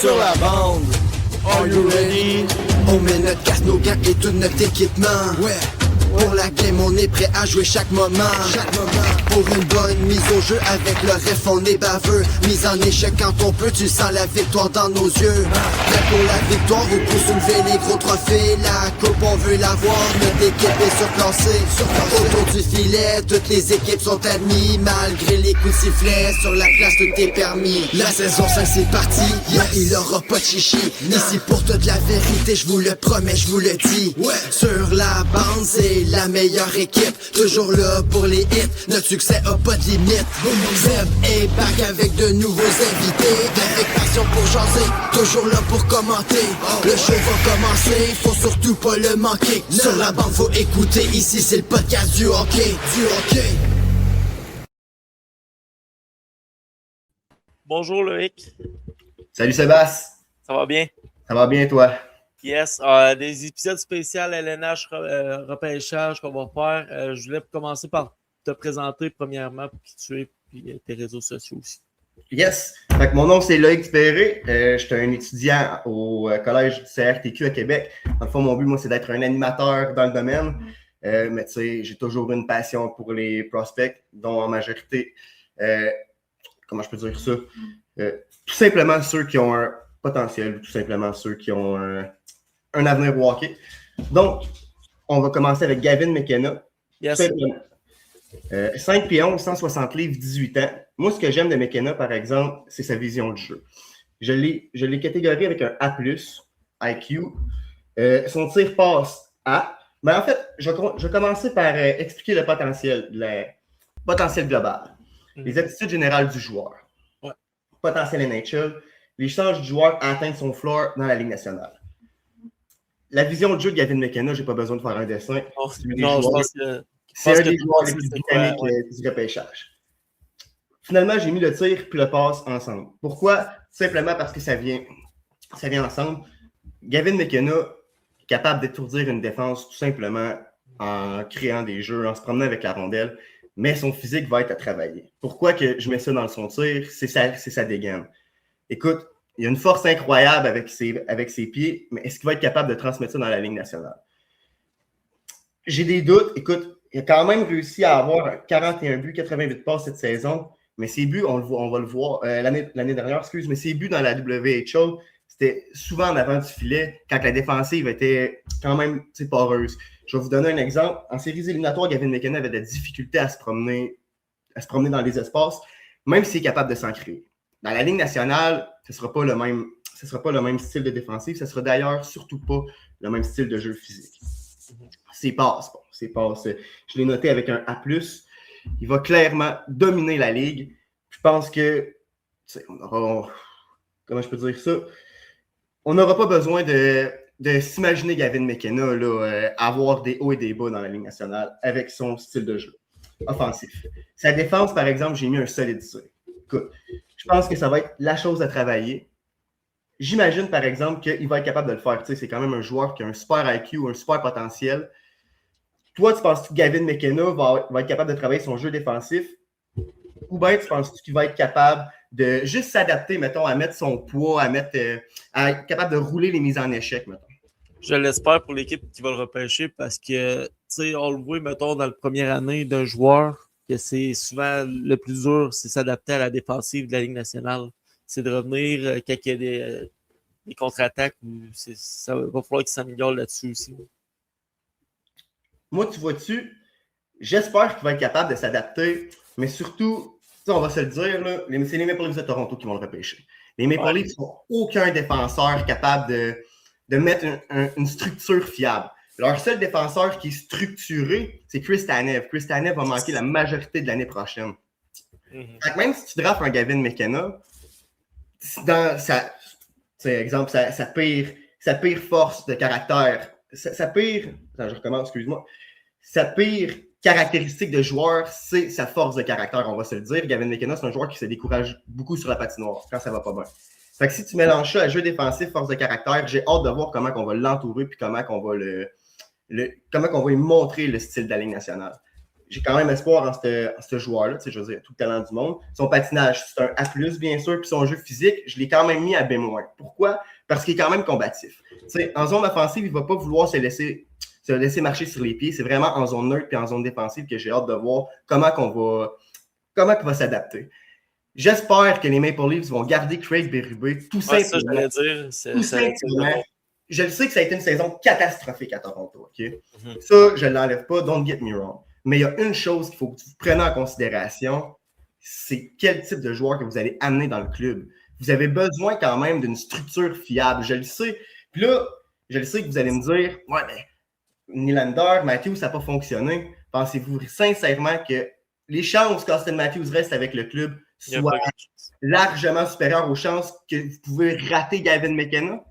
sur la bande. Are you ready? On met notre casque, nos gants et tout notre équipement. Ouais. Pour la game, on est prêt à jouer chaque moment. Pour une bonne mise au jeu, avec le ref, on est baveux. Mise en échec quand on peut, tu sens la victoire dans nos yeux. Prêt pour la victoire, ou pour soulever les gros trophées. La coupe, on veut l'avoir, notre équipe est surclassée. Autour du filet, toutes les équipes sont admises. Malgré les coups de sifflet, sur la glace, tout est permis. La saison 5, c'est parti, il aura pas de chichi. Ici pour toute la vérité, je vous le promets, je vous le dis. Sur la bande, c'est la meilleure équipe, toujours là pour les hits, notre succès a pas de limite. Zeb est back avec de nouveaux invités, avec passion pour jaser, toujours là pour commenter. Le show va commencer, faut surtout pas le manquer. Sur la bande faut écouter, ici c'est le podcast du hockey, Bonjour Loïc. Salut Sébastien. Ça va bien? Ça va bien toi? Yes, des épisodes spéciaux LNH repêchage qu'on va faire. Je voulais commencer par te présenter premièrement pour qui tu es, puis tes réseaux sociaux aussi. Yes. Fait que mon nom c'est Loïc Dupéré. Je suis un étudiant au collège du CRTQ à Québec. Dans le fond, mon but, moi, c'est d'être un animateur dans le domaine. Mais tu sais, j'ai toujours une passion pour les prospects, dont en majorité, comment je peux dire ça? Tout simplement ceux qui ont un potentiel, tout simplement ceux qui ont un avenir au hockey. Donc, on va commencer avec Gavin McKenna. Yes. 5 pieds 11, 160 livres, 18 ans. Moi, ce que j'aime de McKenna, par exemple, c'est sa vision du jeu. Je l'ai catégorié avec un A+, IQ. Son tir passe A. Mais en fait, je vais commencer par expliquer le potentiel global. Les aptitudes générales du joueur. Ouais. Potentiel NHL. Les chances du joueur à atteindre son floor dans la Ligue nationale. La vision de jeu de Gavin McKenna, je n'ai pas besoin de faire un dessin. C'est un des joueurs les plus dynamiques du repêchage. Finalement, j'ai mis le tir puis le passe ensemble. Pourquoi? Simplement parce que ça vient ensemble. Gavin McKenna est capable d'étourdir une défense tout simplement en créant des jeux, en se promenant avec la rondelle, mais son physique va être à travailler. Pourquoi que je mets ça dans son tir? C'est sa dégaine. Écoute, il a une force incroyable avec ses pieds, mais est-ce qu'il va être capable de transmettre ça dans la Ligue nationale? J'ai des doutes. Écoute, il a quand même réussi à avoir 41 buts, 88 passes cette saison, mais ses buts, on va le voir l'année dernière, mais ses buts dans la WHL, c'était souvent en avant du filet, quand la défensive était quand même poreuse. Je vais vous donner un exemple. En séries éliminatoires, Gavin McKenna avait de la difficulté à se promener dans les espaces, même s'il est capable de s'en créer. Dans la Ligue nationale, ce ne sera pas le même style de défensive. Ce ne sera d'ailleurs surtout pas le même style de jeu physique. Ses passes. Je l'ai noté avec un A+. Il va clairement dominer la Ligue. Je pense que, comment je peux dire ça? On n'aura pas besoin de s'imaginer Gavin McKenna avoir des hauts et des bas dans la Ligue nationale avec son style de jeu offensif. Sa défense, par exemple, j'ai mis un solide tir. Écoute, je pense que ça va être la chose à travailler. J'imagine, par exemple, qu'il va être capable de le faire. Tu sais, c'est quand même un joueur qui a un super IQ, un super potentiel. Toi, tu penses que Gavin McKenna va être capable de travailler son jeu défensif? Ou bien tu penses qu'il va être capable de juste s'adapter, mettons, à mettre son poids, à être capable de rouler les mises en échec, mettons? Je l'espère pour l'équipe qui va le repêcher parce que, tu sais, on le voit, mettons, dans la première année d'un joueur, que c'est souvent le plus dur, c'est s'adapter à la défensive de la Ligue nationale. C'est de revenir quand il y a des contre-attaques. Ça va falloir qu'il s'améliore là-dessus aussi. Moi, tu vois-tu, j'espère qu'il va être capable de s'adapter, mais surtout, on va se le dire, là, c'est les Maple Leafs de Toronto qui vont le repêcher. Les Maple Leafs n'ont aucun défenseur capable de mettre une structure fiable. Leur seul défenseur qui est structuré, c'est Chris Tanev. Chris Tanev va manquer la majorité de l'année prochaine. Mm-hmm. Même si tu drafts un Gavin McKenna, dans sa pire force de caractère, sa pire caractéristique de joueur, c'est sa force de caractère, on va se le dire. Gavin McKenna, c'est un joueur qui se décourage beaucoup sur la patinoire quand ça va pas bien. Fait que si tu mélanges ça à jeu défensif, force de caractère, j'ai hâte de voir comment on va l'entourer puis comment on va lui montrer le style de la Ligue nationale. j'ai quand même espoir en ce joueur-là. Je veux dire, tout le talent du monde. Son patinage, c'est un A+, bien sûr. Puis son jeu physique, je l'ai quand même mis à B-. Pourquoi? Parce qu'il est quand même combatif. En zone offensive, il ne va pas vouloir se laisser marcher sur les pieds. C'est vraiment en zone neutre et en zone défensive que j'ai hâte de voir comment il va s'adapter. J'espère que les Maple Leafs vont garder Craig Berube tout simplement. Ça, simplement. Je le sais que ça a été une saison catastrophique à Toronto. Okay? Ça, je ne l'enlève pas, don't get me wrong. Mais il y a une chose qu'il faut que vous preniez en considération, c'est quel type de joueur que vous allez amener dans le club. Vous avez besoin quand même d'une structure fiable, je le sais. Puis là, je le sais que vous allez me dire, ouais, mais Nylander, Matthews, ça n'a pas fonctionné. Pensez-vous sincèrement que les chances qu'Austin Matthews reste avec le club soient largement supérieures aux chances que vous pouvez rater Gavin McKenna?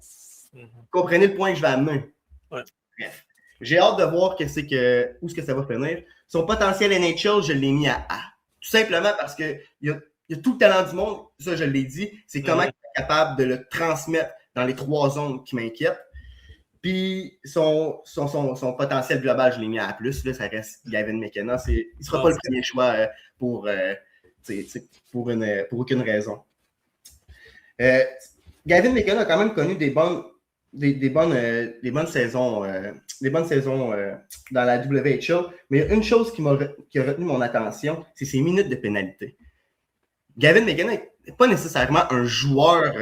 Comprenez le point que je vais amener. Ouais. Bref. J'ai hâte de voir où est-ce que ça va finir. Son potentiel NHL, je l'ai mis à A. Tout simplement parce qu'il y a tout le talent du monde, ça je l'ai dit, c'est comment il est capable de le transmettre dans les 3 zones qui m'inquiètent. Puis son potentiel global, je l'ai mis à A+. Là, ça reste Gavin McKenna. Il ne sera pas le premier choix pour aucune raison. Gavin McKenna a quand même connu des bonnes saisons dans la WHL, mais il y a une chose qui a retenu mon attention, c'est ses minutes de pénalité. Gavin McKenna n'est pas nécessairement un joueur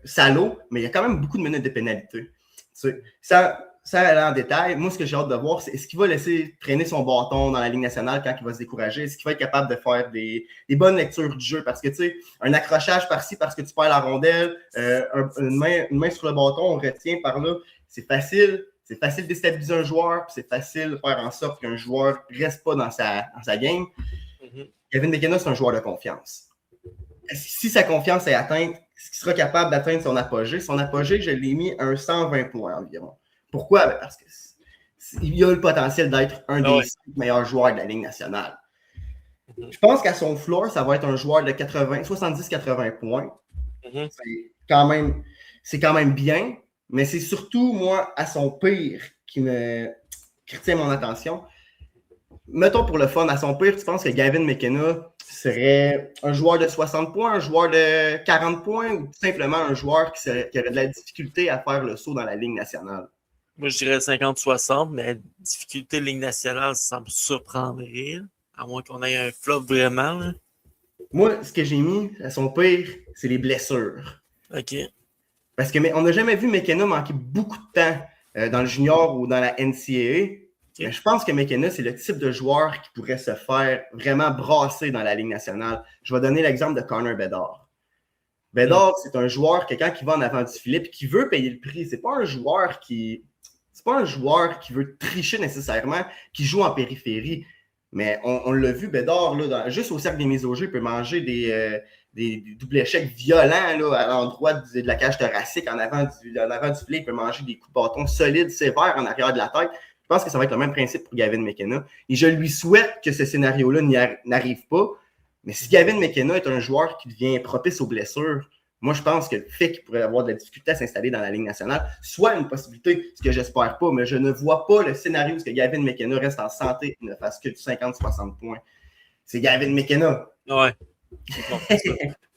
salaud, mais il y a quand même beaucoup de minutes de pénalité. Sans aller en détail, moi, ce que j'ai hâte de voir, c'est est-ce qu'il va laisser traîner son bâton dans la Ligue nationale quand il va se décourager? Est-ce qu'il va être capable de faire des bonnes lectures du jeu? Parce que, tu sais, un accrochage par-ci parce que tu perds la rondelle, une main sur le bâton, on retient par là, c'est facile. C'est facile de déstabiliser un joueur, puis c'est facile de faire en sorte qu'un joueur ne reste pas dans sa game. Gavin McKenna, c'est un joueur de confiance. Si sa confiance est atteinte, est-ce qu'il sera capable d'atteindre son apogée? Son apogée, je l'ai mis à un 120 points environ. Pourquoi? Parce qu'il a le potentiel d'être un des 5 meilleurs joueurs de la Ligue nationale. Je pense qu'à son floor, ça va être un joueur de 70-80 points. C'est quand même bien, mais c'est surtout, moi, à son pire qui retient mon attention. Mettons pour le fun, à son pire, tu penses que Gavin McKenna serait un joueur de 60 points, un joueur de 40 points ou tout simplement un joueur qui aurait de la difficulté à faire le saut dans la Ligue nationale? Moi, je dirais 50-60, mais difficulté de Ligue nationale, ça me surprendrait, à moins qu'on ait un flop vraiment. Là. Moi, ce que j'ai mis à son pire, c'est les blessures. OK. Parce qu'on n'a jamais vu McKenna manquer beaucoup de temps dans le junior ou dans la NCAA. Mais je pense que McKenna, c'est le type de joueur qui pourrait se faire vraiment brasser dans la Ligue nationale. Je vais donner l'exemple de Connor Bedard. Bedard, c'est un joueur, quelqu'un qui va en avant du filet et qui veut payer le prix. C'est pas un joueur qui veut tricher nécessairement, qui joue en périphérie. Mais on l'a vu, Bedard, là, juste au cercle des mises au jeu, il peut manger des doubles échecs violents là, à l'endroit de la cage thoracique, en avant du filet. Il peut manger des coups de bâton solides, sévères en arrière de la tête. Je pense que ça va être le même principe pour Gavin McKenna. Et je lui souhaite que ce scénario-là n'arrive pas. Mais si Gavin McKenna est un joueur qui devient propice aux blessures, moi, je pense que le fait qu'il pourrait avoir de la difficulté à s'installer dans la Ligue nationale soit une possibilité, ce que j'espère pas, mais je ne vois pas le scénario où Gavin McKenna reste en santé et ne fasse que du 50-60 points. C'est Gavin McKenna. Ouais.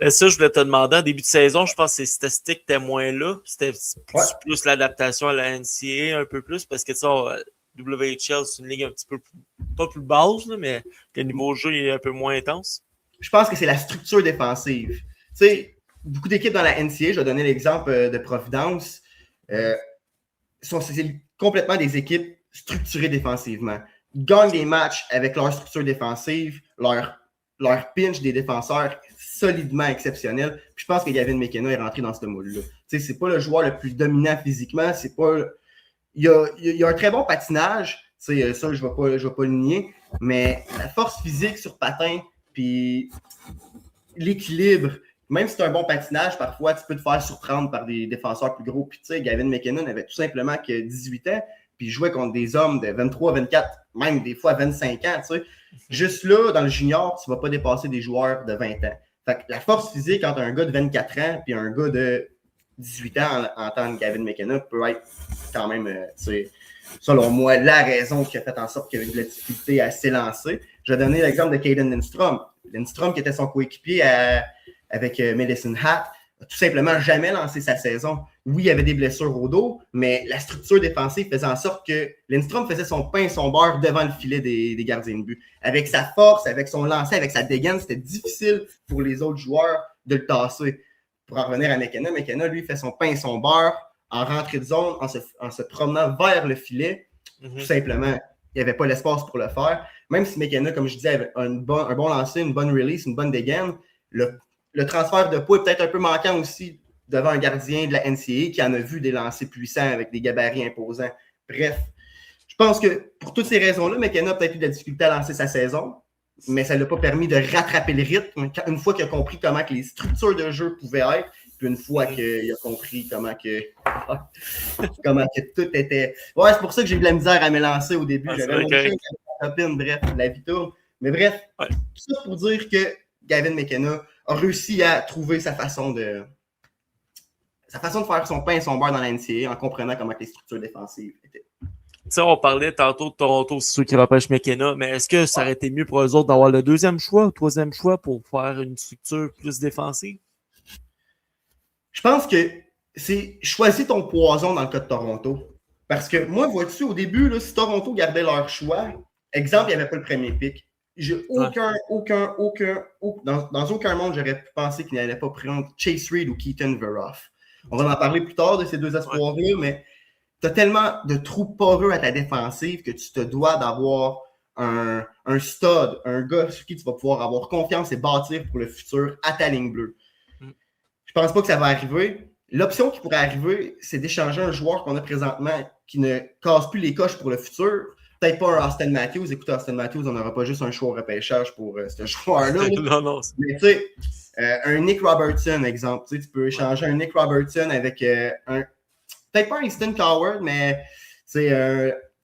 Ça, je voulais te demander, en début de saison, je pense que ces statistiques étaient moins là. C'était plus l'adaptation à la NCAA, un peu plus, parce que ça, WHL, c'est une ligue un petit peu pas plus basse, là, mais le niveau de jeu est un peu moins intense. Je pense que c'est la structure défensive. Tu sais, beaucoup d'équipes dans la NCAA, je vais donner l'exemple de Providence, c'est complètement des équipes structurées défensivement. Ils gagnent des matchs avec leur structure défensive, leur pinch des défenseurs solidement exceptionnel. Puis je pense que Gavin McKenna est rentré dans ce moule-là. Tu sais, c'est pas le joueur le plus dominant physiquement, c'est pas... Il y a un très bon patinage, ça, je vais pas le nier, mais la force physique sur patin, puis l'équilibre, même si c'est un bon patinage, parfois, tu peux te faire surprendre par des défenseurs plus gros. Puis, tu sais, Gavin McKenna n'avait tout simplement que 18 ans, puis il jouait contre des hommes de 23, 24, même des fois 25 ans, tu sais. Juste là, dans le junior, tu ne vas pas dépasser des joueurs de 20 ans. Fait que la force physique entre un gars de 24 ans et un gars de 18 ans en tant que Gavin McKenna peut être quand même, selon moi, la raison qui a fait en sorte qu'il y avait de la difficulté à s'élancer. Je vais donner l'exemple de Caden Lindstrom. Lindstrom, qui était son coéquipier avec Medicine Hat, n'a tout simplement jamais lancé sa saison. Oui, il y avait des blessures au dos, mais la structure défensive faisait en sorte que Lindstrom faisait son pain et son beurre devant le filet des gardiens de but. Avec sa force, avec son lancer, avec sa dégaine, c'était difficile pour les autres joueurs de le tasser. Pour en revenir à McKenna, McKenna, lui, fait son pain et son beurre en rentrée de zone, en se promenant vers le filet. Tout simplement, il n'y avait pas l'espace pour le faire. Même si McKenna, comme je disais, avait un bon lancer, une bonne release, une bonne dégaine, le transfert de poids est peut-être un peu manquant aussi devant un gardien de la NCAA qui en a vu des lancers puissants avec des gabarits imposants. Bref, je pense que pour toutes ces raisons-là, McKenna a peut-être eu de la difficulté à lancer sa saison, mais ça ne l'a pas permis de rattraper le rythme une fois qu'il a compris comment que les structures de jeu pouvaient être, puis une fois qu'il a compris comment que tout était... Ouais, c'est pour ça que j'ai eu de la misère à me lancer au début. J'avais mon chien, copine, bref, la vie tourne. Mais bref, tout ça pour dire que Gavin McKenna a réussi à trouver sa façon de faire son pain et son beurre dans la NCAA en comprenant comment les structures défensives étaient. Tu sais, on parlait tantôt de Toronto, c'est ceux qui repêchent McKenna, mais est-ce que ça aurait été mieux pour eux autres d'avoir le deuxième choix ou troisième choix pour faire une structure plus défensive? Je pense que c'est choisis ton poison dans le cas de Toronto. Parce que moi, vois-tu, au début, là, si Toronto gardait leur choix, exemple, il n'y avait pas le premier pick. J'ai dans aucun monde, j'aurais pu penser qu'il n'allait pas prendre Chase Reed ou Keaton Veroff. On va en parler plus tard de ces deux espoirs-là, mais tu as tellement de trous poreux à ta défensive que tu te dois d'avoir un stud, un gars sur qui tu vas pouvoir avoir confiance et bâtir pour le futur à ta ligne bleue. Je pense pas que ça va arriver. L'option qui pourrait arriver, c'est d'échanger un joueur qu'on a présentement qui ne casse plus les coches pour le futur. Peut-être pas un Austin Matthews. Écoute, Austin Matthews, on n'aura pas juste un choix au repêchage pour ce joueur-là. Non. Mais tu sais, un Nick Robertson, exemple. Tu peux échanger un Nick Robertson avec peut-être pas un Easton Coward, mais c'est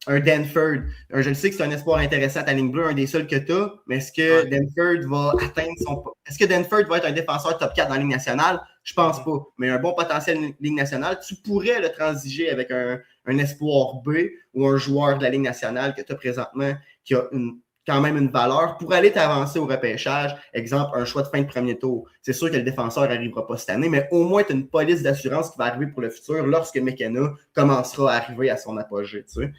un Danford. Je le sais que c'est un espoir intéressant à ta ligne bleue, un des seuls que tu as, mais est-ce que Danford va atteindre son... Est-ce que Danford va être un défenseur top 4 dans la Ligue nationale? Je pense pas. Mais un bon potentiel Ligue nationale, tu pourrais le transiger avec un espoir B ou un joueur de la Ligue nationale que tu as présentement qui a quand même une valeur pour aller t'avancer au repêchage. Exemple, un choix de fin de premier tour. C'est sûr que le défenseur n'arrivera pas cette année, mais au moins tu as une police d'assurance qui va arriver pour le futur lorsque McKenna commencera à arriver à son apogée. Tu sais.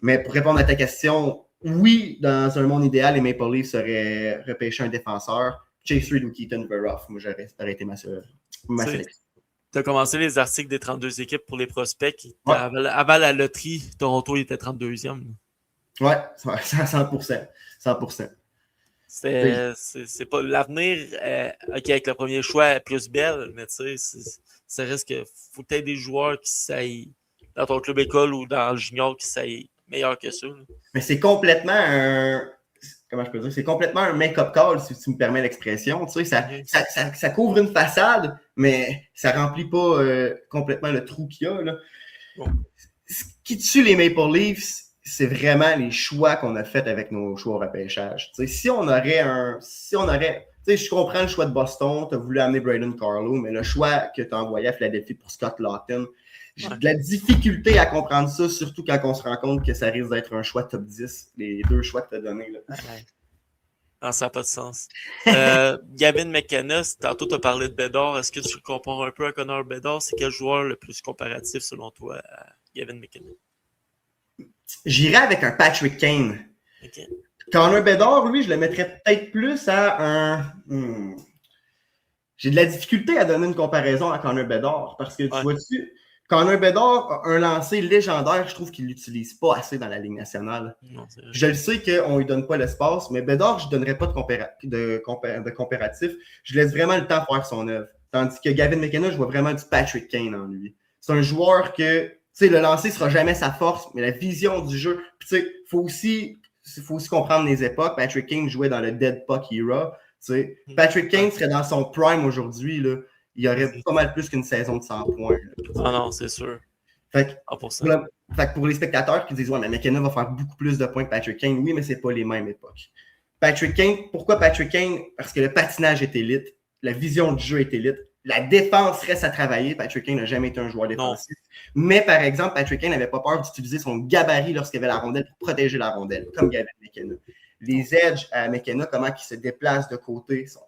Mais pour répondre à ta question, oui, dans un monde idéal, les Maple Leafs seraient repêchés un défenseur. Chase Reed ou Keaton Veroff, moi j'aurais arrêté ma sélection. Tu as commencé les articles des 32 équipes pour les prospects. Avant la loterie, Toronto il était 32e. Ouais, 100%. C'est pas l'avenir, OK, avec le premier choix est plus belle, mais tu sais, ça reste que faut que tu aies des joueurs qui saillent dans ton club école ou dans le junior qui saillent meilleur que ça. Là. Mais c'est complètement c'est complètement un make-up call, si tu me permets l'expression. Tu sais, ça couvre une façade, mais ça remplit pas complètement le trou qu'il y a. Là. Bon. Ce qui tue les Maple Leafs, c'est vraiment les choix qu'on a faits avec nos choix au repêchage. Tu sais, si on aurait, tu sais, je comprends le choix de Boston, tu as voulu amener Braden Carlo, mais le choix que tu as envoyé à Philadelphie pour Scott Laughton, j'ai de la difficulté à comprendre ça, surtout quand on se rend compte que ça risque d'être un choix top 10, les deux choix que tu as donnés. Là. Non, ça n'a pas de sens. Gavin McKenna, tantôt tu as parlé de Bédard. Est-ce que tu le compares un peu à Connor Bédard? C'est quel joueur le plus comparatif selon toi à Gavin McKenna? J'irais avec un Patrick Kane. Okay. Connor Bédard, lui, je le mettrais peut-être plus à un... J'ai de la difficulté à donner une comparaison à Connor Bédard parce que tu vois-tu, Connor Bédard a un lancer légendaire, je trouve qu'il ne l'utilise pas assez dans la Ligue nationale. Non, je le sais qu'on ne lui donne pas l'espace, mais Bédard, je ne donnerais pas de comparatif. Je laisse vraiment le temps faire son œuvre. Tandis que Gavin McKenna, je vois vraiment du Patrick Kane en lui. C'est un joueur que, tu sais, le lancer ne sera jamais sa force, mais la vision du jeu. Puis, tu sais, il faut aussi comprendre les époques. Patrick Kane jouait dans le Dead Puck era. Tu sais, Patrick Kane serait dans son prime aujourd'hui, là. Il y aurait pas mal plus qu'une saison de 100 points. Ah non, c'est sûr. Fait que pour les spectateurs qui disent « Ouais, mais McKenna va faire beaucoup plus de points que Patrick Kane », oui, mais c'est pas les mêmes époques. Patrick Kane, pourquoi Patrick Kane? Parce que le patinage est élite, la vision du jeu est élite, la défense reste à travailler. Patrick Kane n'a jamais été un joueur défensif. Mais par exemple, Patrick Kane n'avait pas peur d'utiliser son gabarit lorsqu'il avait la rondelle pour protéger la rondelle, comme Gavin McKenna. Les edges à McKenna, comment il se déplace de côté, sont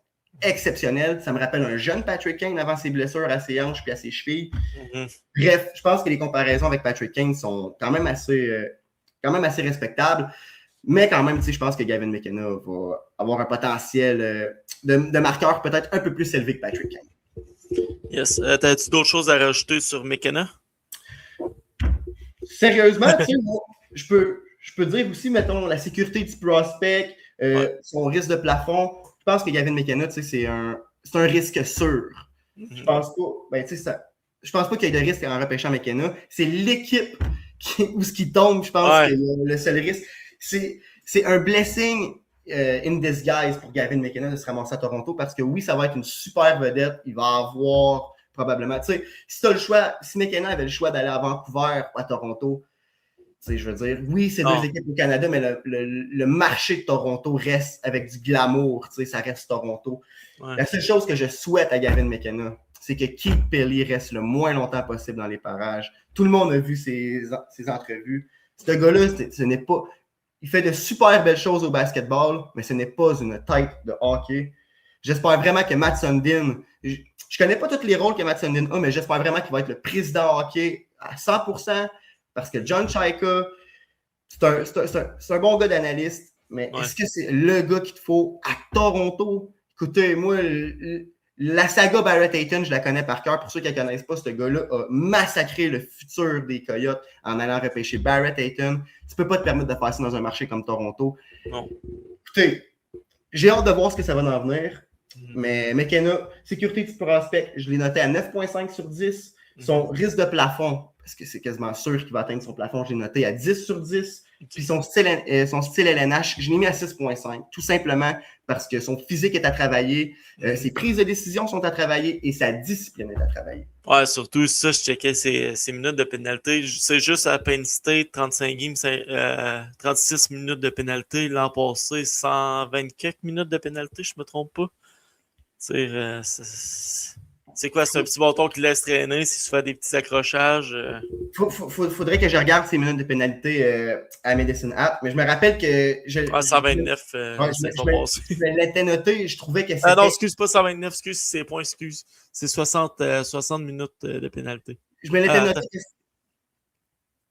exceptionnels. Ça me rappelle un jeune Patrick Kane avant ses blessures à ses hanches puis à ses chevilles. Bref, je pense que les comparaisons avec Patrick Kane sont quand même assez respectables. Mais quand même, je pense que Gavin McKenna va avoir un potentiel de marqueur peut-être un peu plus élevé que Patrick Kane. Yes. T'as-tu d'autres choses à rajouter sur McKenna? Sérieusement, je peux dire aussi, mettons, la sécurité du prospect, son risque de plafond. Je pense que Gavin McKenna, c'est un risque sûr. Je pense pas. Je pense pas qu'il y ait de risque en repêchant McKenna. C'est l'équipe où ce qui tombe, je pense que le seul risque. C'est un blessing in disguise pour Gavin McKenna de se ramasser à Toronto parce que oui, ça va être une super vedette. Il va avoir probablement. Tu sais, si McKenna avait le choix d'aller à Vancouver ou à Toronto, je veux dire, oui, c'est deux équipes au Canada, mais le marché de Toronto reste avec du glamour. Ça reste Toronto. La seule chose que je souhaite à Gavin McKenna, c'est que Keith Pelly reste le moins longtemps possible dans les parages. Tout le monde a vu ses entrevues. Ce gars-là, ce n'est pas. Il fait de super belles choses au basketball, mais ce n'est pas une tête de hockey. J'espère vraiment que Matt Sundin, je ne connais pas tous les rôles que Matt Sundin a, mais j'espère vraiment qu'il va être le président hockey à 100%, parce que John Chaika, c'est un bon gars d'analyste, mais est-ce que c'est le gars qu'il te faut à Toronto? Écoutez, moi, la saga Barrett Hayton, je la connais par cœur. Pour ceux qui ne la connaissent pas, ce gars-là a massacré le futur des Coyotes en allant repêcher Barrett Hayton. Tu ne peux pas te permettre de faire ça dans un marché comme Toronto. Non. Écoutez, j'ai hâte de voir ce que ça va en venir. Mais McKenna, sécurité du prospect, je l'ai noté à 9,5 sur 10. Son risque de plafond, parce que c'est quasiment sûr qu'il va atteindre son plafond, je l'ai noté à 10 sur 10. Puis son style LNH, je l'ai mis à 6,5. Tout simplement parce que son physique est à travailler, ses prises de décision sont à travailler et sa discipline est à travailler. Ouais, surtout ça, je checkais ses minutes de pénalité. C'est juste à Penn State, 35 games, 36 minutes de pénalité. L'an passé, 120 quelques minutes de pénalité, je me trompe pas. C'est quoi? C'est un petit bâton qui laisse traîner s'il se fait des petits accrochages. Faudrait que je regarde ces minutes de pénalité à Medicine Hat, mais je me rappelle que... 129, je l'étais noté, je trouvais que c'était... Ah non, excuse, pas 129, excuse, c'est point, excuse. C'est 60 minutes de pénalité. Je me l'étais noté.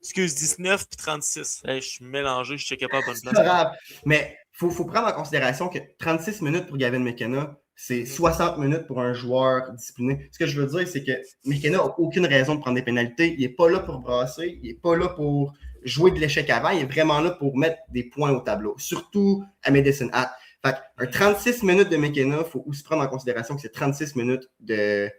Excuse, 19 puis 36. Je suis mélangé, je ne checkais pas à bonne place. C'est grave, mais il faut prendre en considération que 36 minutes pour Gavin McKenna, c'est 60 minutes pour un joueur discipliné. Ce que je veux dire, c'est que McKenna n'a aucune raison de prendre des pénalités. Il n'est pas là pour brasser. Il n'est pas là pour jouer de l'échec avant. Il est vraiment là pour mettre des points au tableau, surtout à Medicine Hat. Fait un 36 minutes de McKenna, il faut aussi prendre en considération que c'est 36 minutes de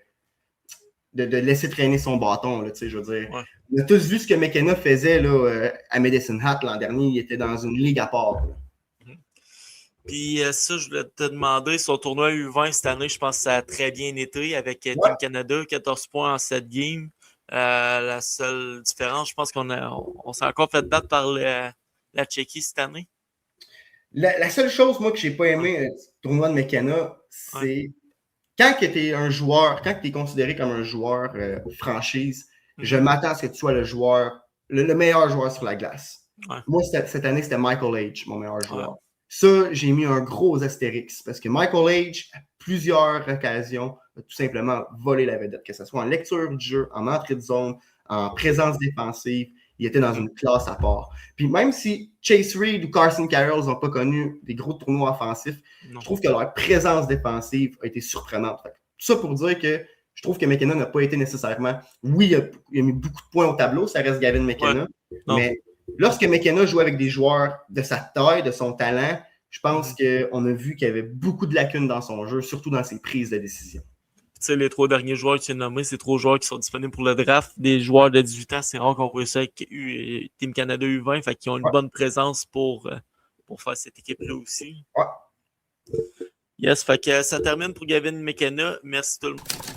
laisser traîner son bâton. Là, je veux dire. Ouais. On a tous vu ce que McKenna faisait là, à Medicine Hat l'an dernier. Il était dans une ligue à part. Là. Puis ça, je voulais te demander, son tournoi U20 cette année, je pense que ça a très bien été avec Team Canada, 14 points en 7 games. La seule différence, je pense qu'on s'est encore fait battre par la Tchéquie cette année. La seule chose, moi, que j'ai pas aimé du tournoi de McKenna, c'est quand tu es un joueur, quand tu es considéré comme un joueur franchise, je m'attends à ce que tu sois le joueur, le meilleur joueur sur la glace. Ouais. Moi, cette année, c'était Michael H, mon meilleur joueur. Ouais. Ça, j'ai mis un gros astérix parce que Michael H, à plusieurs occasions, a tout simplement volé la vedette, que ce soit en lecture du jeu, en entrée de zone, en présence défensive. Il était dans une classe à part. Puis même si Chase Reed ou Carson Carroll n'ont pas connu des gros tournois offensifs, je trouve que leur présence défensive a été surprenante. Tout ça pour dire que je trouve que McKenna n'a pas été nécessairement... Oui, il a mis beaucoup de points au tableau, ça reste Gavin McKenna, mais... Lorsque McKenna joue avec des joueurs de sa taille, de son talent, je pense qu'on a vu qu'il y avait beaucoup de lacunes dans son jeu, surtout dans ses prises de décision. Tu sais, les 3 derniers joueurs que tu as nommés, c'est 3 joueurs qui sont disponibles pour le draft. Des joueurs de 18 ans, c'est rare qu'on réussisse avec Team Canada U20, fait qu'ils ont une bonne présence pour faire cette équipe-là aussi. Ouais. Yes, fait que ça termine pour Gavin McKenna. Merci tout le monde.